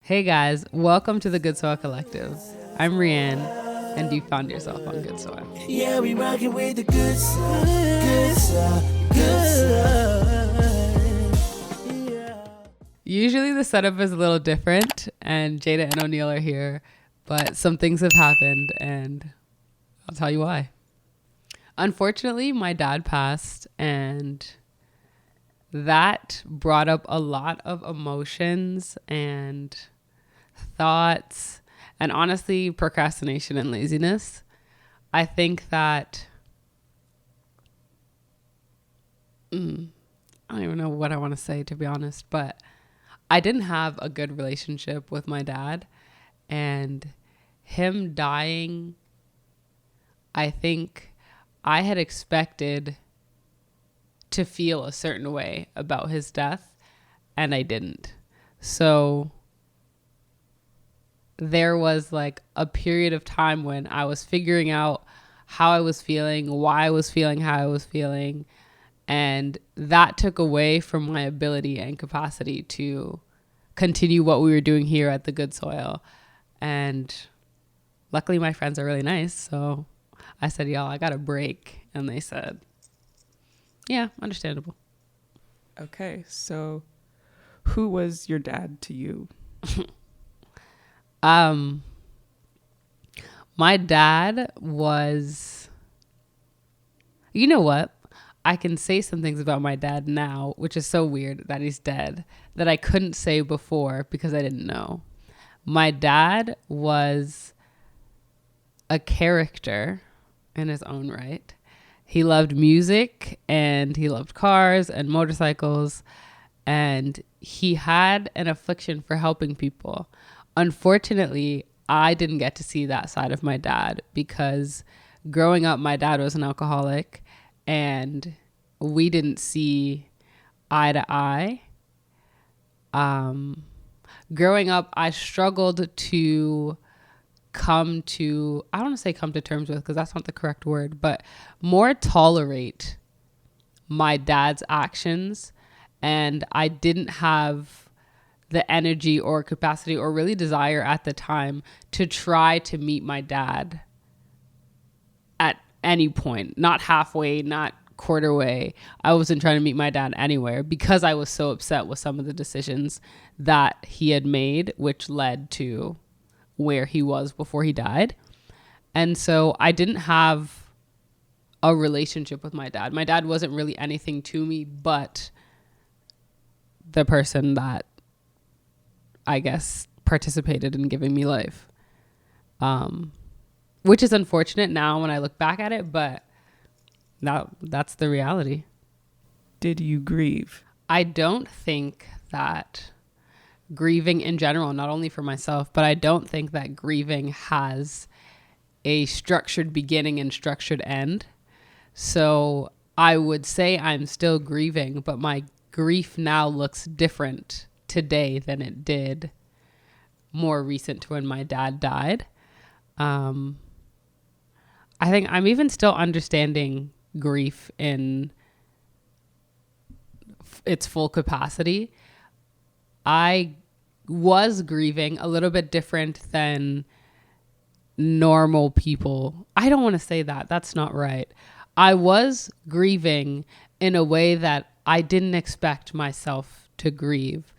Hey guys, welcome to the Good Soil Collective. I'm Riann, and you found yourself on Good Soil. Yeah, we rockin' with the good soil, good soil, good soil. Yeah. Usually the setup is a little different, and Jada and O'Neill are here, but some things have happened, and I'll tell you why. Unfortunately, my dad passed, and that brought up a lot of emotions and thoughts, and honestly, procrastination and laziness. I think that I don't even know what I want to say, to be honest, but I didn't have a good relationship with my dad, and him dying, I think I had expected to feel a certain way about his death, and I didn't. So there was like a period of time when I was figuring out how I was feeling, why I was feeling how I was feeling, and that took away from my ability and capacity to continue what we were doing here at the Good Soil. And luckily my friends are really nice, so I said, y'all, I got a break. And they said, yeah, understandable. Okay, so who was your dad to you? My dad was, you know what? I can say some things about my dad now, which is so weird that he's dead, that I couldn't say before because I didn't know. My dad was a character in his own right. He loved music and he loved cars and motorcycles, and he had an affliction for helping people. Unfortunately, I didn't get to see that side of my dad because growing up, my dad was an alcoholic and we didn't see eye to eye. Growing up, I struggled to come to, I don't want to say come to terms with because that's not the correct word, but more tolerate my dad's actions. And I didn't have the energy or capacity or really desire at the time to try to meet my dad at any point, not halfway, not quarter way. I wasn't trying to meet my dad anywhere because I was so upset with some of the decisions that he had made, which led to where he was before he died. And so I didn't have a relationship with my dad. My dad wasn't really anything to me but the person that I guess participated in giving me life, which is unfortunate now when I look back at it, but that's the reality. Did you grieve? I don't think that grieving in general, not only for myself, but I don't think that grieving has a structured beginning and structured end. So I would say I'm still grieving, but my grief now looks different today than it did more recent to when my dad died. I think I'm even still understanding grief in its full capacity. I was grieving a little bit different than normal people. I don't want to say that. That's not right. I was grieving in a way that I didn't expect myself to grieve,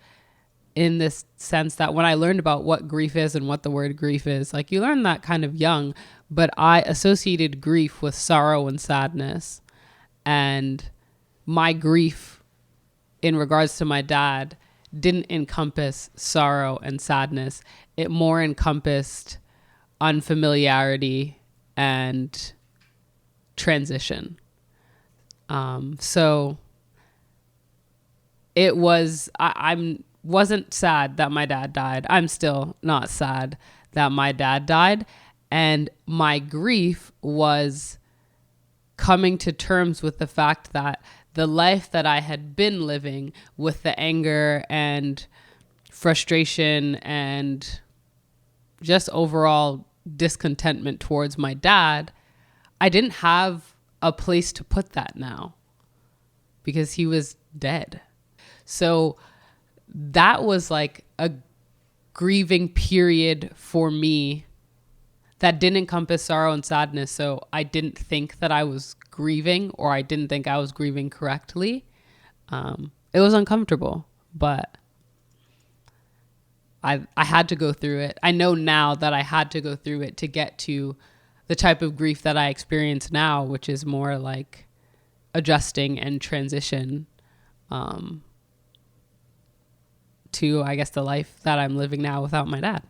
in this sense that when I learned about what grief is and what the word grief is, like you learn that kind of young, but I associated grief with sorrow and sadness. And my grief in regards to my dad didn't encompass sorrow and sadness. It more encompassed unfamiliarity and transition. So it was, I wasn't sad that my dad died. I'm still not sad that my dad died. And my grief was coming to terms with the fact that the life that I had been living with the anger and frustration and just overall discontentment towards my dad, I didn't have a place to put that now because he was dead. So that was like a grieving period for me that didn't encompass sorrow and sadness. So I didn't think that I was grieving, or I didn't think I was grieving correctly. It was uncomfortable, but I had to go through it. I know now that I had to go through it to get to the type of grief that I experience now, which is more like adjusting and transition to, I guess, the life that I'm living now without my dad.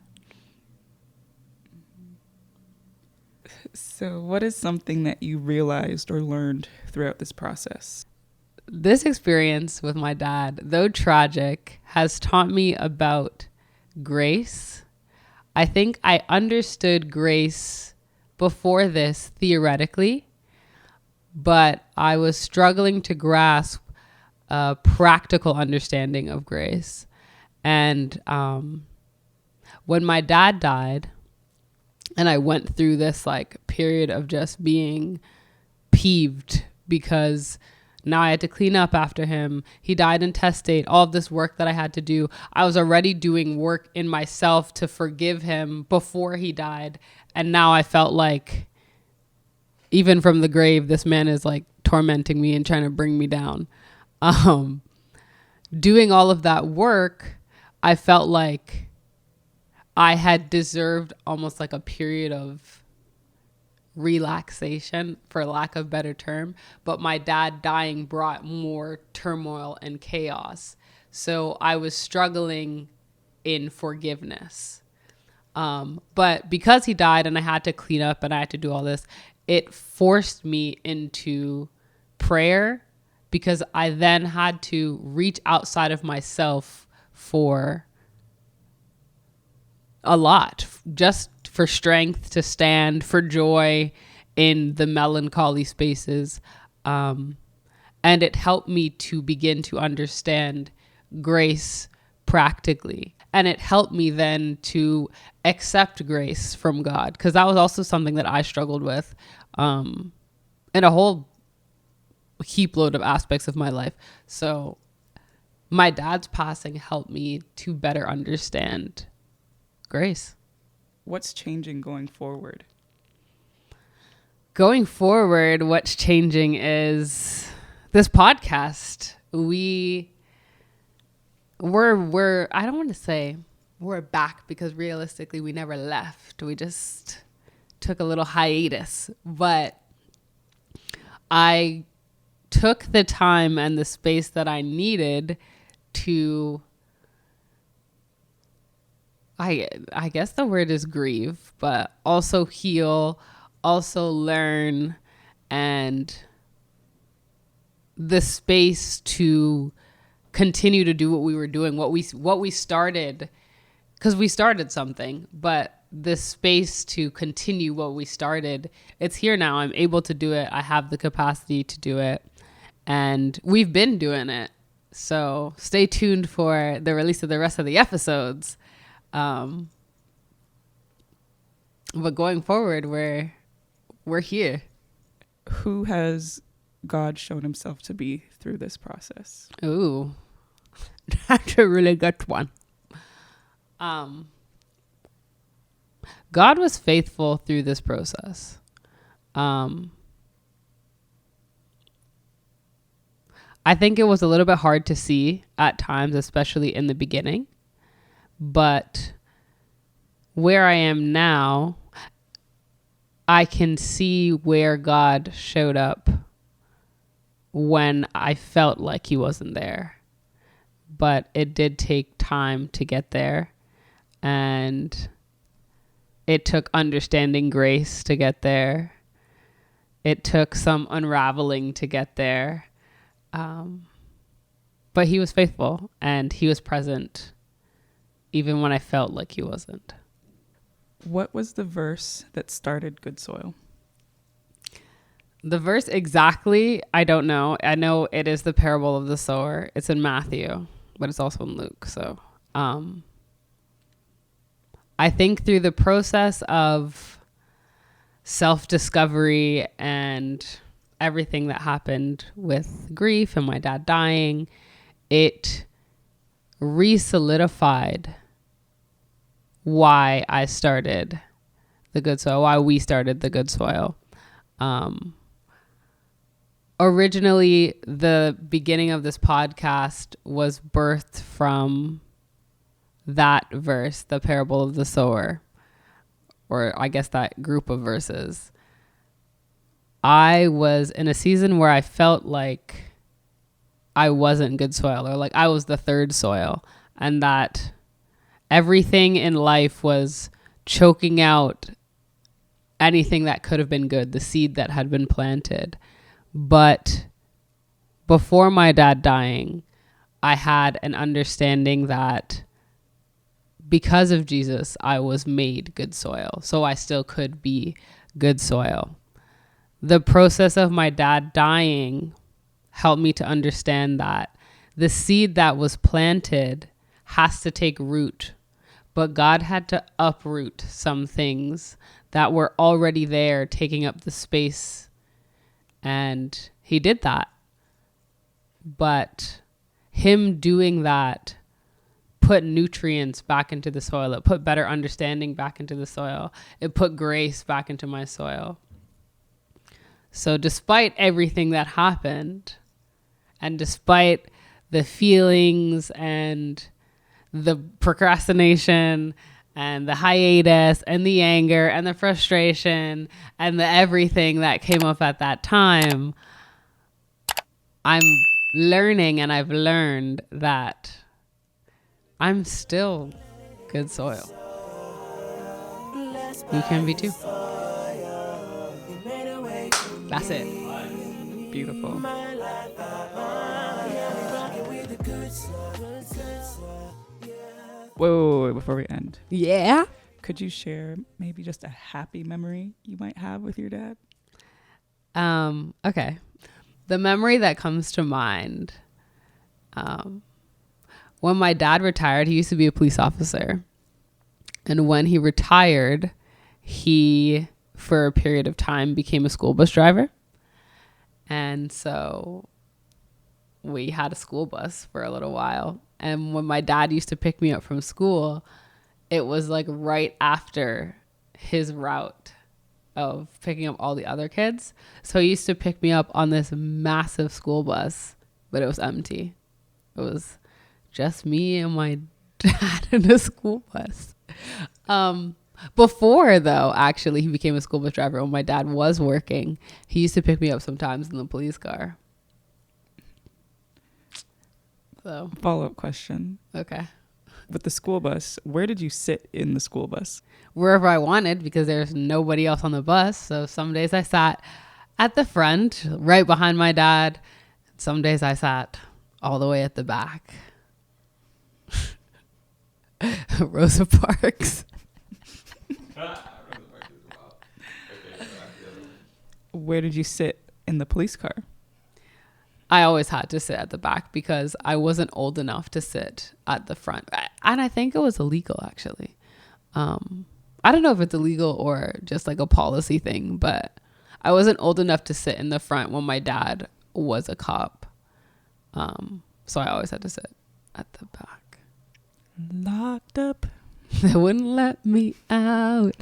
So what is something that you realized or learned throughout this process? This experience with my dad, though tragic, has taught me about grace. I think I understood grace before this theoretically, but I was struggling to grasp a practical understanding of grace. And when my dad died, and I went through this like period of just being peeved because now I had to clean up after him. He died intestate. All of this work that I had to do. I was already doing work in myself to forgive him before he died. And now I felt like even from the grave, this man is like tormenting me and trying to bring me down. Doing all of that work, I felt like I had deserved almost like a period of relaxation, for lack of a better term, but my dad dying brought more turmoil and chaos. So I was struggling in forgiveness. But because he died and I had to clean up and I had to do all this, it forced me into prayer, because I then had to reach outside of myself for a lot, just for strength to stand, for joy in the melancholy spaces. And it helped me to begin to understand grace practically. And it helped me then to accept grace from God, because that was also something that I struggled with in a whole heap load of aspects of my life. So my dad's passing helped me to better understand grace. What's changing going forward? Going forward, what's changing is this podcast. We're I don't want to say we're back, because realistically we never left. We just took a little hiatus, but I took the time and the space that I needed to, I guess the word is grieve, but also heal, also learn, and the space to continue to do what we were doing, what we started, because we started something, but the space to continue what we started, it's here now. I'm able to do it. I have the capacity to do it, and we've been doing it. So stay tuned for the release of the rest of the episodes. But going forward, we're here. Who has God shown himself to be through this process? Ooh, that's a really good one. God was faithful through this process. I think it was a little bit hard to see at times, especially in the beginning. But where I am now, I can see where God showed up when I felt like he wasn't there. But it did take time to get there. And it took understanding grace to get there. It took some unraveling to get there. But he was faithful and he was present even when I felt like he wasn't. What was the verse that started Good Soil? The verse exactly, I don't know. I know it is the parable of the sower. It's in Matthew, but it's also in Luke. So I think through the process of self-discovery and everything that happened with grief and my dad dying, it re-solidified why I started the Good Soil, why we started the Good Soil. Originally, the beginning of this podcast was birthed from that verse, the parable of the sower, or I guess that group of verses. I was in a season where I felt like I wasn't good soil, or like I was the third soil, and that everything in life was choking out anything that could have been good, the seed that had been planted. But before my dad dying, I had an understanding that because of Jesus, I was made good soil. So I still could be good soil. The process of my dad dying helped me to understand that the seed that was planted has to take root, but God had to uproot some things that were already there, taking up the space. And he did that. But him doing that put nutrients back into the soil. It put better understanding back into the soil. It put grace back into my soil. So despite everything that happened, and despite the feelings and the procrastination and the hiatus and the anger and the frustration and the everything that came up at that time, I'm learning, and I've learned that I'm still good soil. You can be too. That's it. Beautiful. Whoa, before we end, Yeah. could you share maybe just a happy memory you might have with your dad? Okay. The memory that comes to mind, when my dad retired, he used to be a police officer. And when he retired, he, for a period of time, became a school bus driver. And so we had a school bus for a little while. And when my dad used to pick me up from school, it was like right after his route of picking up all the other kids. So he used to pick me up on this massive school bus, but it was empty. It was just me and my dad in a school bus. Before, though, actually, he became a school bus driver, when my dad was working, he used to pick me up sometimes in the police car. So, Follow-up question. okay. With the school bus, where did you sit in the school bus? Wherever I wanted, because there's nobody else on the bus. So some days I sat at the front, right behind my dad. Some days I sat all the way at the back. Rosa Parks. Where did you sit in the police car? I always had to sit at the back because I wasn't old enough to sit at the front. And I think it was illegal, actually. I don't know if it's illegal or just like a policy thing, but I wasn't old enough to sit in the front when my dad was a cop. So I always had to sit at the back. Locked up. They wouldn't let me out.